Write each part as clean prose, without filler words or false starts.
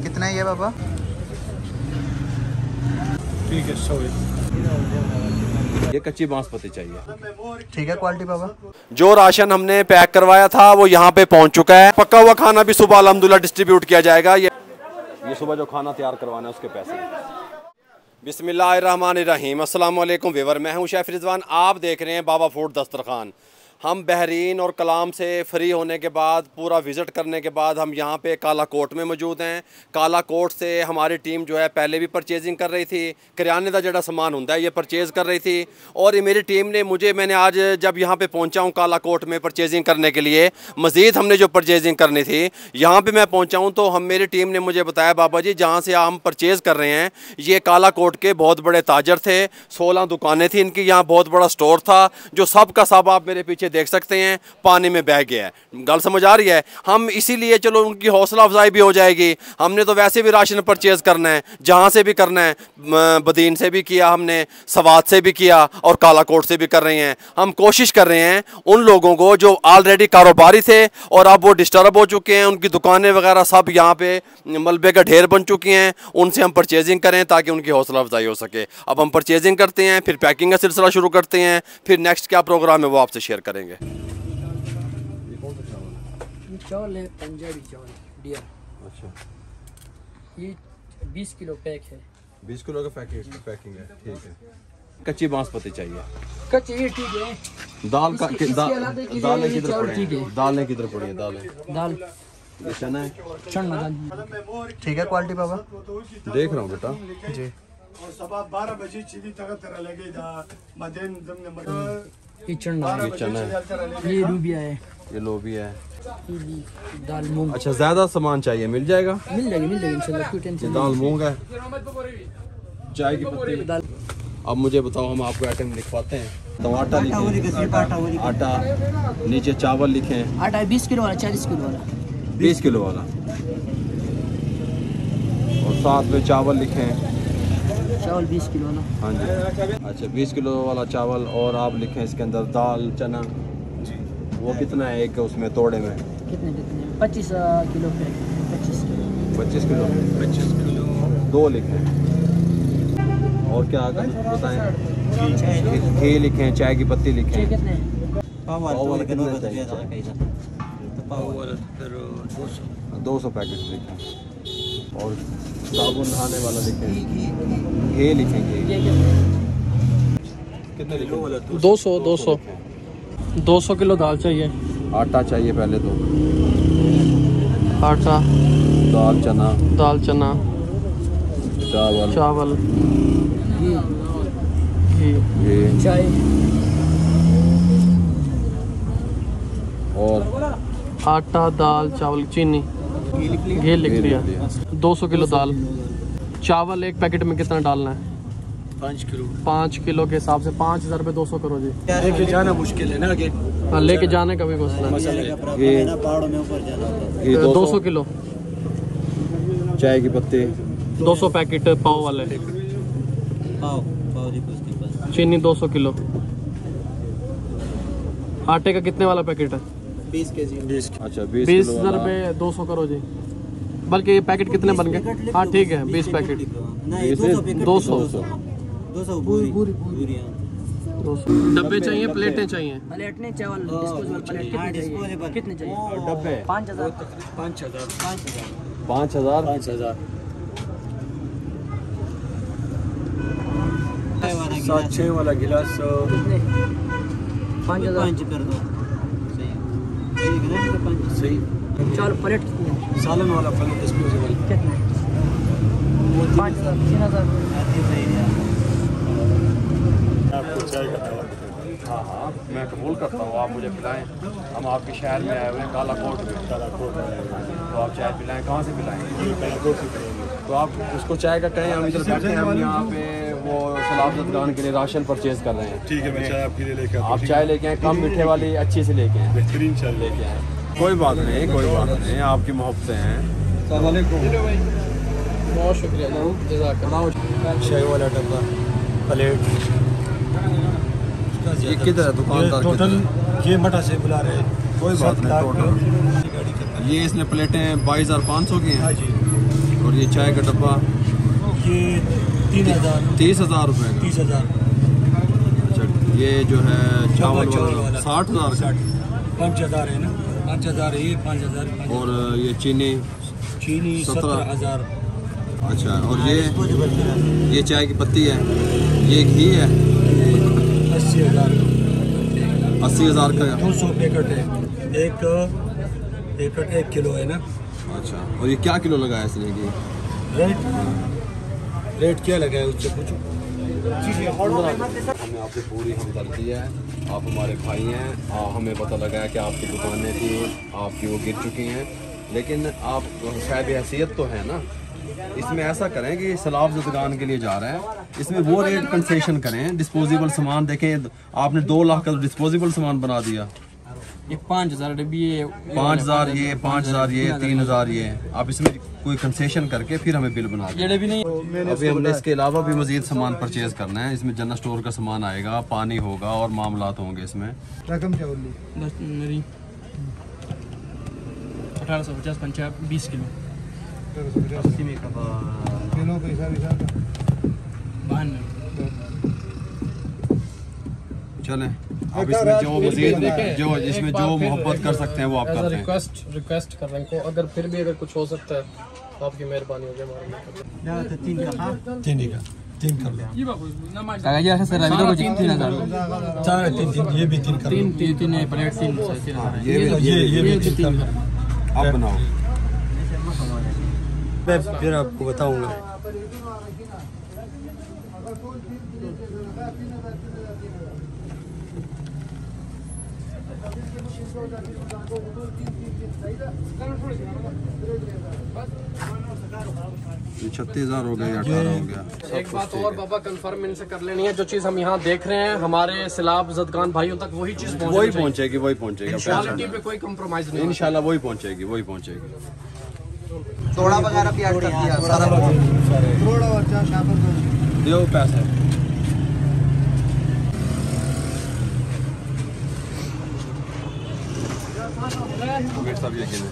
कितना है ये बाबा? ठीक है 100। ये कच्ची बांसपती चाहिए। ठीक है क्वालिटी बाबा। जो राशन हमने पैक करवाया था वो यहाँ पे पहुँच चुका है। पका हुआ खाना भी सुबह अल्हम्दुलिल्लाह डिस्ट्रीब्यूट किया जाएगा। ये सुबह जो खाना तैयार करवाना है उसके पैसे। बिस्मिल्लाहिर्रहमानिर्रहीम। अस्सलाम वालेकुम व्यूअर, मैं हूँ शेफ रिजवान। आप देख रहे हैं बाबा फूड दस्तरखान। हम बहरीन और कलाम से फ्री होने के बाद, पूरा विज़िट करने के बाद हम यहाँ पे काला कोट में मौजूद हैं। काला कोट से हमारी टीम जो है पहले भी परचेजिंग कर रही थी। करियाने का जड़ा सामान होता है ये परचेज़ कर रही थी। और ये मेरी टीम ने मैंने आज जब यहाँ पे पहुँचा हूँ काला कोट में परचेजिंग करने के लिए, मज़ीद हमने जो परचेजिंग करनी थी यहाँ पर मैं पहुँचा हूँ तो मेरी टीम ने मुझे बताया बाबा जी जहाँ से हम परचेज़ कर रहे हैं ये काला कोट के बहुत बड़े ताजर थे। 16 दुकानें थी इनकी, यहाँ बहुत बड़ा स्टोर था जो सब का सब आप मेरे पीछे देख सकते हैं पानी में बह गया है। गल समझ आ रही है? हम इसीलिए चलो उनकी हौसला अफजाई भी हो जाएगी। हमने तो वैसे भी राशन परचेज करना है, जहां से भी करना है। बदीन से भी किया हमने, सवात से भी किया और कालाकोट से भी कर रहे हैं। हम कोशिश कर रहे हैं उन लोगों को जो ऑलरेडी कारोबारी थे और अब वो डिस्टर्ब हो चुके हैं, उनकी दुकानें वगैरह सब यहाँ पे मलबे का ढेर बन चुकी हैं, उनसे हम परचेजिंग करें ताकि उनकी हौसला अफजाई हो सके। अब हम परचेजिंग करते हैं, फिर पैकिंग का सिलसिला शुरू करते हैं, फिर नेक्स्ट क्या प्रोग्राम है वो आपसे शेयर करेंगे। चावल है पंजाबी चावल डियर। अच्छा, ये 20 किलो पैक है। 20 किलो का पैकिंग है। ठीक है। कच्ची बांसपती चाहिए। कच्ची ये ठीक है। दाल का दालें किधर पड़ी ठीक है। हैं? दालें किधर पड़ी हैं? दाल ये चना है। चना दाल ठीक है क्वालिटी बाबा। देख रहा हूँ बेटा जी। और सुबह 12 बजे चीनी तक लगेगा मदन ये चना ये चना है। ये लूबिया है। ये लोबिया है। ये दाल मूंग। अच्छा, ज्यादा सामान चाहिए, मिल जाएगा इंशाल्लाह, कोई टेंशन ये नहीं। दाल मूंग है, चाय की पत्ती दाल। अब मुझे बताओ, हम आपको आइटम लिखवाते हैं। टमाटर लिखें, आटा, नीचे चावल लिखें। आटा 20 किलो वाला, 40 किलो वाला। 20 किलो वाला, और साथ में चावल लिखें। चावल 20 किलो वाला। हाँ जी। अच्छा, 20 किलो वाला चावल। और आप लिखें इसके अंदर दाल चना। वो कितना है एक उसमें तोड़े में? कितने 25 किलो पैक। 25 किलो 25 किलो 2 लिखें। और क्या आगे बताएं? घी लिखें, चाय की पत्ती लिखें। कितने? पाव वाला कितना चाहिए? 200 पैकेट लिखें। और साबुन नहाने वाला लिखें। घी लिखेंगे। कितने लिखें? 200 किलो दाल चाहिए। आटा चाहिए पहले तो। आटा, दाल चना, चावल, घी, चाय और आटा, दाल, चावल, चीनी, घी लिख लिया। 200 किलो दाल। चावल एक पैकेट में कितना डालना है? 5 किलो के हिसाब से 5000 रुपये 200 करो जी। लेके जाना मुश्किल है ना आगे। हाँ, लेके जाने का भी मसला है। 200 किलो चाय की पत्ती, 200 पैकेट पाव वाले। चीनी 200 किलो। आटे का कितने वाला पैकेट है? 20 केजी। अच्छा 20,000 रुपये 200 करो जी। बल्कि ये पैकेट कितने बन गए? हाँ ठीक है, 20 पैकेट 200। डब्बे चाहिए, प्लेटें चाहिए? प्लेटें चावल डिस्पोजेबल प्लेट कितने चाहिए? डब्बे 5000। 5000 7-6 वाला गिलास 5000 कर दो। सही। चावल प्लेट कितने? सालन वाला प्लेट डिस्पोजेबल कितने? 5000 3000। आपको चाय का दावा। हाँ, मैं कबूल करता हूँ, आप मुझे पिलाएं। हम आपके शहर में आए हुए हैं, काला कोट में। तो आप चाय पिलाएं। कहाँ से पिलाएं? तो आप उसको चाय का कहें, हम इधर बैठे हैं। हम यहाँ पे वो सलाफत खान के लिए राशन परचेज कर रहे हैं। ठीक है, मैं चाय आपके लिए लेकर आप चाय लेके आए, कम मीठे वाली अच्छी से लेके आए, बेहतरीन चाय लेके आए। कोई बात नहीं, कोई बात नहीं, आपकी मोहब्बतें हैं। बहुत शुक्रिया जज़ाकल्लाह। चाय वाला डब्बा, प्लेट। ये किधर है दुकानदार? टोटल ये मटा से बुला रहे हैं। कोई बात नहीं, टोटल ये इसमें प्लेटें 22,500 की हाँ हैं जी। और ये चाय का डब्बा ये 3,000 30,000 रुपये का। 30,000। अच्छा, ये जो है चावल चावल वाला 60,000 का। 5,000 है ना, 5,000 है ये, 5,000। और ये चीनी चीनी 17,000। अच्छा, और ये चाय की पत्ती है, ये घी है 80,000। 80,000 का। 200 पैकेट है, एक पैकेट 1 किलो है ना। अच्छा, और ये क्या किलो लगाया इसने घी? रेट क्या लगा है उससे पूछो। हमने आपसे पूरी हमदर्दी है, आप हमारे भाई हैं। हमें पता लगा है कि आपकी दुकानें थी, आपकी वो गिर चुकी हैं, लेकिन आप साहिब हैसियत तो है ना। इसमें ऐसा करें कि सलाब ज़दगान के लिए जा रहे हैं, इसमें वो रेट कंसेशन करें। डिस्पोजेबल सामान देखें, आपने 2 लाख का डिस्पोजेबल सामान बना दिया। ये 5,000 डब्बी, ये 5,000 ये, 5,000 ये, 3,000 ये। आप इसमें कोई कंसेशन करके फिर हमें बिल बना दें। भी नहीं। अभी हमने इसके अलावा भी मजीद सामान परचेज करना है। इसमें जनरल स्टोर का सामान आएगा, पानी होगा और मामलात होंगे इसमें। रकम क्या बोली? मेरी 1850 पंचा 20 किलो। किलो पैसा 52। चलें, अब इसमें जो मजीद जो इसमें जो मोहब्बत कर सकते हैं वो आप करते हैं। रिक्वेस्ट कर रहे हैं, अगर फिर भी अगर कुछ हो सकता है तो आपकी मेहरबानी होगी हमारे। 3 कर लो। ये भी 3 कर लो। 3 प्लेट 3,000। ये भी 3 कर लो। आप बनाओ। मैं फिर आपको बताऊंगा। ये 36,000 हो गया या 18 हो गया। एक बात और बाबा कंफर्म इनसे कर लेनी है, जो चीज़ हम यहाँ देख रहे हैं हमारे सैलाब ज़दगान भाइयों तक वही चीज़ वही पहुंचेगी, वही पहुंचेगी। क्वालिटी पे कोई कंप्रोमाइज नहीं। इंशाल्लाह वही पहुंचेगी, वही पहुंचेगी। सोडा वगैरह भी ऐड कर दिया सारा। दो पैसे। सब यकीन है।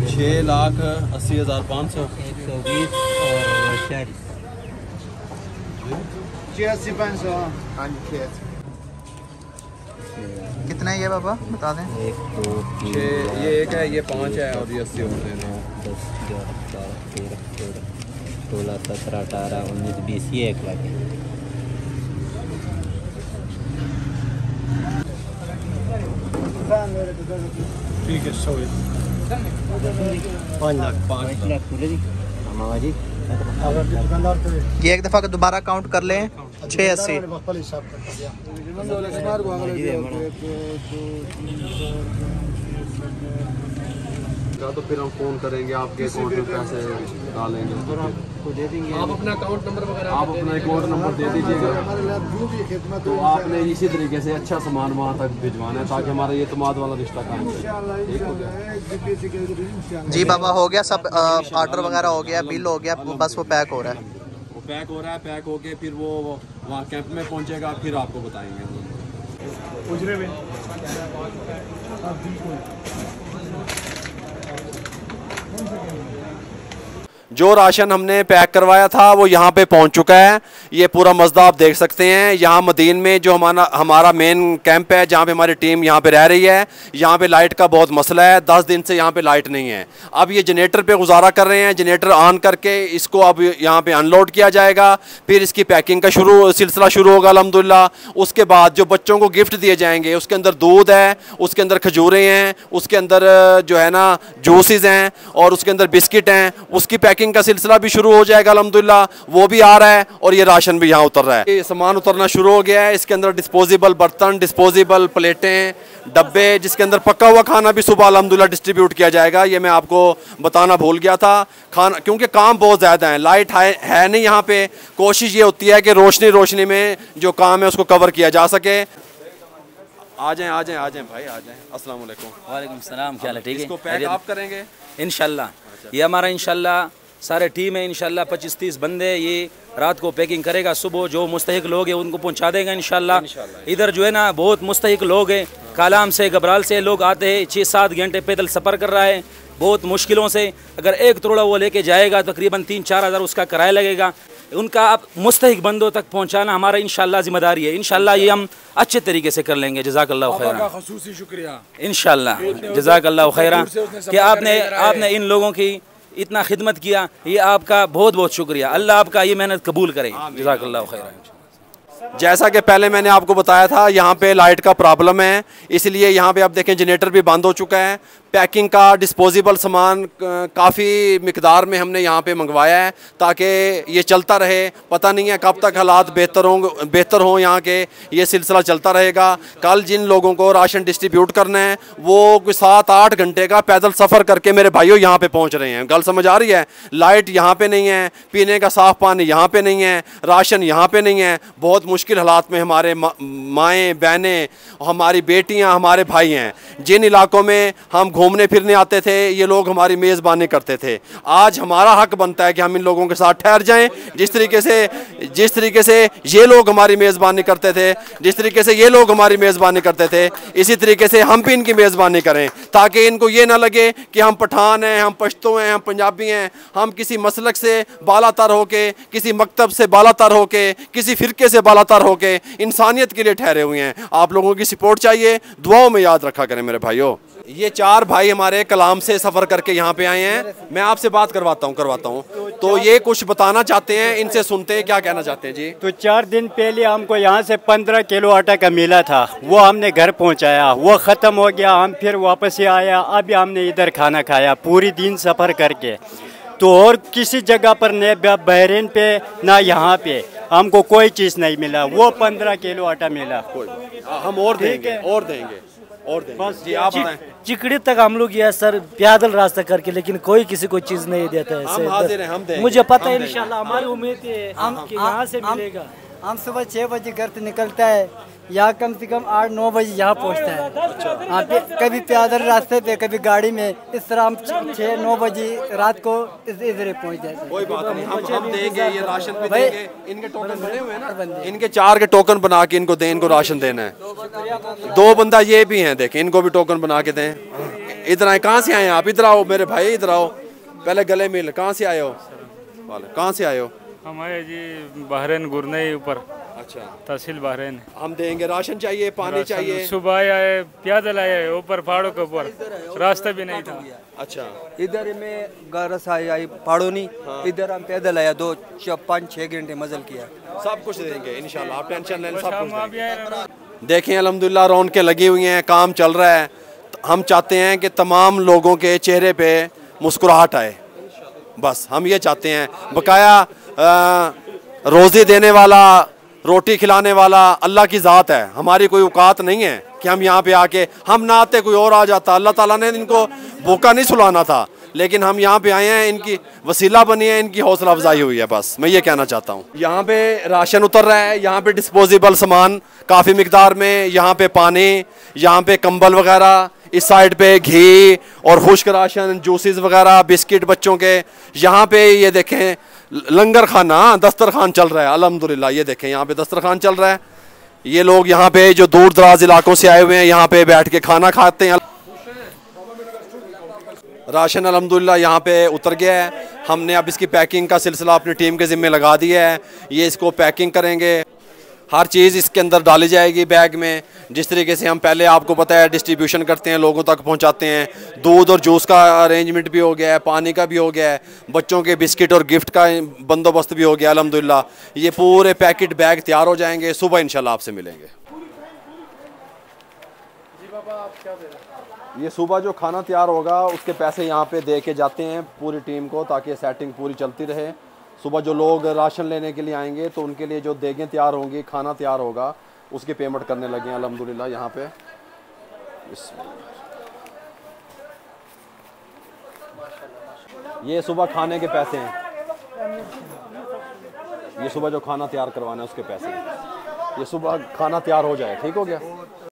6,80,500। 120 और 40। 86,500। कितना है ये बाबा बता दें? 1 2 3 ये एक है, ये 5 है और ये 80 होते हैं। 10 11 12 13 14 16 17 18 19 20 ये 1 लाख है। ठीक है, 100 5 लाख। 5 लाख पूरे दी हमारा जी। अगर दुकानदार पे ये एक दफ़ा का दोबारा काउंट कर लें। 680। तो फिर हम फोन करेंगे, आपके अकाउंट में पैसे डालेंगे और आपको दे देंगे। आप अपना अकाउंट नंबर वगैरह आप अपना अकाउंट नंबर दे दीजिएगा। तो आपने इसी तरीके से अच्छा सामान वहाँ तक भिजवाना है ताकि हमारा ये तमाद वाला रिश्ता कायम रहे। ठीक हो गया? जी बाबा हो गया सब, ऑर्डर वगैरह हो गया, बिल हो गया, बस वो पैक हो रहा है। वो पैक हो रहा है, पैक होके फिर वो वहाँ कैंप में पहुँचेगा, फिर आपको बताएंगे। उजरे में जो राशन हमने पैक करवाया था वो यहाँ पे पहुँच चुका है। ये पूरा मसदा आप देख सकते हैं। यहाँ मदीन में जो हमारा मेन कैंप है, जहाँ पे हमारी टीम यहाँ पे रह रही है, यहाँ पे लाइट का बहुत मसला है। 10 दिन से यहाँ पे लाइट नहीं है। अब ये जनरेटर पे गुजारा कर रहे हैं। जनरेटर ऑन करके इसको अब यहाँ पे अनलोड किया जाएगा, फिर इसकी पैकिंग का सिलसिला शुरू होगा अल्हम्दुलिल्लाह। उसके बाद जो बच्चों को गिफ्ट दिए जाएंगे, उसके अंदर दूध है, उसके अंदर खजूरें हैं, उसके अंदर जो है ना जूसेस हैं और उसके अंदर बिस्किट हैं। उसकी पैकिंग का सिलसिला भी शुरू हो जाएगा अल्हम्दुलिल्लाह। वो भी आ रहा है और ये राशन भी यहाँ उतर रहा है। ये सामान उतरना शुरू हो गया है। इसके अंदर डिस्पोजेबल बर्तन, डिस्पोजेबल प्लेटें, डब्बे, जिसके अंदर पका हुआ खाना भी सुबह अल्हम्दुलिल्लाह डिस्ट्रीब्यूट किया जाएगा। ये मैं आपको बताना भूल गया था। खाना क्योंकि काम बहुत ज़्यादा है, लाइट है नहीं यहाँ पे। कोशिश ये होती है कि रोशनी में जो काम है उसको कवर किया जा सके। आ जाएं भाई, आ जाएं। अस्सलाम वालेकुम। वालेकुम सलाम, क्या हाल है? ठीक है, इसको पैक आप करेंगे इंशाल्लाह। ये हमारा इंशाल्लाह सारे टीम है इंशाल्लाह 25-30 बंदे, ये रात को पैकिंग करेगा, सुबह जो मुस्तहिक लोग हैं उनको पहुंचा देगा इंशाल्लाह। इधर जो है ना बहुत मुस्तहिक लोग हैं, कालाम से गबराल से लोग आते हैं, 6-7 घंटे पैदल सफ़र कर रहा है बहुत मुश्किलों से। अगर एक तोड़ा वो लेके जाएगा तकरीबन 3-4 हज़ार उसका किराया लगेगा। उनका अब मुस्तहिक बंदों तक पहुंचाना हमारा इंशाल्लाह जिम्मेदारी है। इंशाल्लाह ये हम अच्छे तरीके से कर लेंगे। जज़ाकल्लाहु खैरा, ख़ुसूसी शुक्रिया इंशाल्लाह जज़ाकल्लाहु खैरा कि आपने इन लोगों की इतना खिदमत किया, ये आपका बहुत बहुत शुक्रिया। अल्लाह आपका ये मेहनत कबूल करे। जज़ाकल्लाहु खैरा। जैसा कि पहले मैंने आपको बताया था, यहाँ पे लाइट का प्रॉब्लम है, इसलिए यहाँ पे आप देखें जनरेटर भी बंद हो चुका है। पैकिंग का डिस्पोजेबल सामान काफ़ी मिकदार में हमने यहाँ पे मंगवाया है ताकि ये चलता रहे। पता नहीं है कब तक हालात बेहतर हों यहाँ के, ये सिलसिला चलता रहेगा। कल जिन लोगों को राशन डिस्ट्रीब्यूट करना है वो कोई 7-8 घंटे का पैदल सफ़र करके मेरे भाइयों यहाँ पे पहुँच रहे हैं। गल समझ आ रही है? लाइट यहाँ पे नहीं है, पीने का साफ़ पानी यहाँ पे नहीं है, राशन यहाँ पे नहीं है। बहुत मुश्किल हालात में हमारे माएँ बहनें, हमारी बेटियाँ, हमारे भाई हैं। जिन इलाकों में हम घूमने फिरने आते थे ये लोग हमारी मेज़बानी करते थे। आज हमारा हक बनता है कि हम इन लोगों के साथ ठहर जाएं। जिस तरीके से ये लोग हमारी मेज़बानी करते थे, जिस तरीके से ये लोग हमारी मेज़बानी करते थे, इसी तरीके से हम भी इनकी मेज़बानी करें ताकि इनको ये ना लगे कि हम पठान हैं, हम पश्तो हैं, हम पंजाबी हैं। हम किसी मसलक से बालातर होके, किसी मकतब से बालातर होके, किसी फ़िरके से बालातर होके इंसानियत के लिए ठहरे हुए हैं। आप लोगों की सपोर्ट चाहिए, दुआओं में याद रखा करें मेरे भाइयों। ये 4 भाई हमारे कलाम से सफ़र करके यहाँ पे आए हैं। मैं आपसे बात करवाता हूँ। तो ये कुछ बताना चाहते हैं, इनसे सुनते हैं क्या कहना चाहते हैं जी। तो 4 दिन पहले हमको यहाँ से 15 किलो आटा का मिला था, वो हमने घर पहुँचाया, वो ख़त्म हो गया। हम फिर वापस ही आया, अभी हमने इधर खाना खाया पूरी दिन सफ़र करके। तो और किसी जगह पर न बहरीन पे ना यहाँ पे हमको कोई चीज़ नहीं मिला, वो 15 किलो आटा मिला। हम और देंगे। बस जी आप बताएं। चिकड़ी तक हम लोग गया सर पैदल रास्ता करके, लेकिन कोई किसी को चीज नहीं देता है। हम हाजिर हैं, हम देंगे। मुझे पता है इंशाल्लाह, हमारी उम्मीद है कि यहाँ से मिलेगा। हम सुबह 6 बजे घर से निकलता है, यहाँ कम से कम 8-9 बजे यहाँ पहुँचता है। हाँ, कभी पैदल रास्ते पे, कभी गाड़ी में। इस तरह हम 6-9 बजे रात को इधर पहुँच जाते हैं। कोई बात नहीं, हम देंगे, ये राशन भी देंगे। इनके टोकन बने हुए हैं ना, इनके 4 के टोकन बना के इनको दें, इनको राशन देना है। 2 बंदा ये भी हैं, देखें इनको भी टोकन बना के दें। इधर आए, कहाँ से आए आप? इधर आओ मेरे भाई, इधर आओ, पहले गले मिल। कहाँ से आए हो? कहाँ से आए हो? हमारे जी बहरीन गुरनई ऊपर। अच्छा, तहसील बहरीन। हम देंगे। राशन चाहिए, पानी चाहिए। सुबह आए, पैदल आए, ऊपर पहाड़ों के ऊपर, रास्ता भी नहीं था। अच्छा, इधर में गरस आई पहाड़ों नहीं। हाँ। इधर हम पैदल आया, 2-5-6 घंटे मजल किया। सब कुछ देंगे इंशाल्लाह, आप टेंशन लें, सब कुछ देखें। अल्हम्दुलिल्लाह रौनकें लगी हुई हैं, काम चल रहा है। हम चाहते हैं कि तमाम लोगों के चेहरे पे मुस्कुराहट आए, बस हम ये चाहते हैं। बकाया रोज़ी देने वाला, रोटी खिलाने वाला अल्लाह की ज़ात है। हमारी कोई औकात नहीं है कि हम यहाँ पे आके, हम ना आते कोई और आ जाता। अल्लाह ताला ने इनको भूखा नहीं सुलाना था, लेकिन हम यहाँ पे आए हैं, इनकी वसीला बनी है, इनकी हौसला अफजाई हुई है। बस मैं ये कहना चाहता हूँ। यहाँ पे राशन उतर रहा है, यहाँ पे डिस्पोजेबल सामान काफ़ी मिकदार में, यहाँ पे पानी, यहाँ पे कंबल वगैरह, इस साइड पे घी और खुश्क राशन, जूसेस वगैरह, बिस्किट बच्चों के। यहाँ पे ये देखें लंगर खाना, दस्तरखान चल रहा है अल्हम्दुलिल्लाह। ये देखें यहाँ पे दस्तरखान चल रहा है। ये लोग यहाँ पे जो दूर दराज इलाकों से आए हुए हैं यहाँ पे बैठ के खाना खाते हैं। राशन अल्हम्दुलिल्लाह यहाँ पे उतर गया है। हमने अब इसकी पैकिंग का सिलसिला अपनी टीम के ज़िम्मे लगा दिया है। ये इसको पैकिंग करेंगे, हर चीज़ इसके अंदर डाली जाएगी बैग में। जिस तरीके से हम पहले आपको पता है डिस्ट्रीब्यूशन करते हैं, लोगों तक पहुंचाते हैं। दूध और जूस का अरेंजमेंट भी हो गया है, पानी का भी हो गया है, बच्चों के बिस्किट और गिफ्ट का बंदोबस्त भी हो गया अल्हम्दुलिल्लाह। ये पूरे पैकेट बैग तैयार हो जाएंगे, सुबह इंशाल्लाह आपसे मिलेंगे। ये सुबह जो खाना तैयार होगा उसके पैसे यहाँ पे दे के जाते हैं पूरी टीम को, ताकि सेटिंग पूरी चलती रहे। सुबह जो लोग राशन लेने के लिए आएंगे तो उनके लिए जो देगें तैयार होंगी, खाना तैयार होगा, उसकी पेमेंट करने लगे हैं अल्हम्दुलिल्लाह यहाँ पे। ये सुबह खाने के पैसे हैं, ये सुबह जो खाना तैयार करवाना है उसके पैसे हैं। ये सुबह खाना तैयार हो जाए, ठीक हो गया।